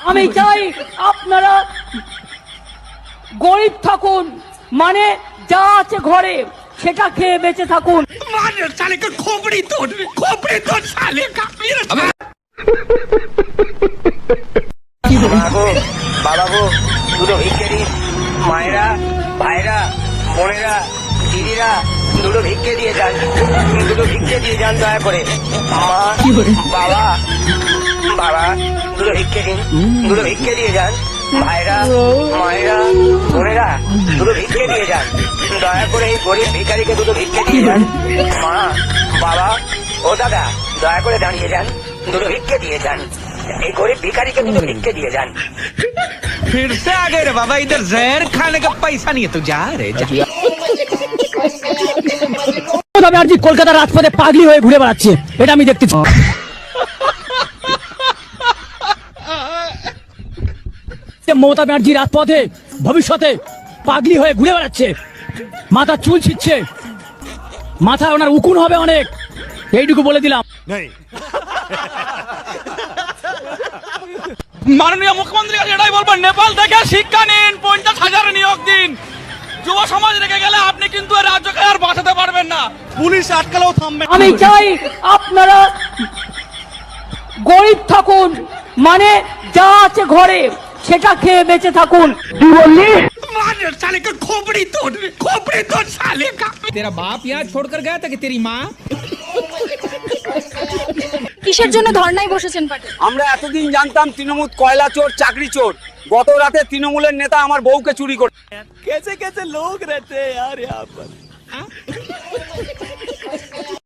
আমি চাই আপনারা গরিব থাকুন, মানে যা আছে ঘরে সেটা খেয়ে বেঁচে থাকুন। বাবা গো, দুটো ভিক্ষে দিন। মায়েরা, ভাইরা, বোনেরা, দিদিরা, দুটো ভিক্ষে দিয়ে যান, দুটো ভিক্ষে দিয়ে যান দয়া করে। মা, বাবা, বাবা, দুটো ভিক্ষে দিন, দুটো ভিক্ষে দিয়ে যান। ভাইরা, মায়েরা, বোনেরা, দুটো ভিক্ষে দিয়ে যান দয়া করে। এই গরিব ভিখারিকে দুটো ভিক্ষে দিয়ে যান। মা, বাবা, ও দাদা, দয়া করে দাঁড়িয়ে যান, দুটো ভিক্ষে দিয়ে যান। এই গরিব भिखारी के तो लिख के दिए जान। फिर से आ गए रे बाबा, इधर जहर खाने का पैसा नहीं है तो जा रे जा। মমতা ব্যানার্জি কলকাতার রাজপথে পাগলি হয়ে ঘুরে বেড়াচ্ছে, এটা আমি দেখতেছি। মমতা ব্যানার্জি রাজপথে ভবিষ্যতে পাগলি হয়ে ঘুরে বেড়াচ্ছে, মাথা চুল ছিচ্ছে, মাথা ওনার উকুন হবে অনেক, এইটুকু বলে দিলাম। মাননীয় মুখ্যমন্ত্রী কাছে এটাই বলবেন, নেপাল থেকে শিক্ষা নিন, 50,000 নিয়োগ দিন। যুব সমাজ রেখে গেলে আপনি কিন্তু রাজ্যকে আর বাঁচাতে পারবেন না, পুলিশ আটকালেও থামবে। আমি চাই আপনারা গরিব থাকুন, মানে যা আছে ঘরে সেটা খেয়ে বেঁচে থাকুন। কি বললি? साले का खोपड़ी तोड़ साले का। तेरा बाप यहाँ छोड़कर गया था कि तेरी माँ? কিসের জন্য ধর্নায় বসেছেন পার্টি? আমরা এতদিন জানতাম তৃণমূল কয়লা চোর, চাকরি চোর। গত রাতে তৃণমূলের নেতা আমার বউকে চুরি করে। कैसे कैसे लोग रहते हैं यार यहाँ पर।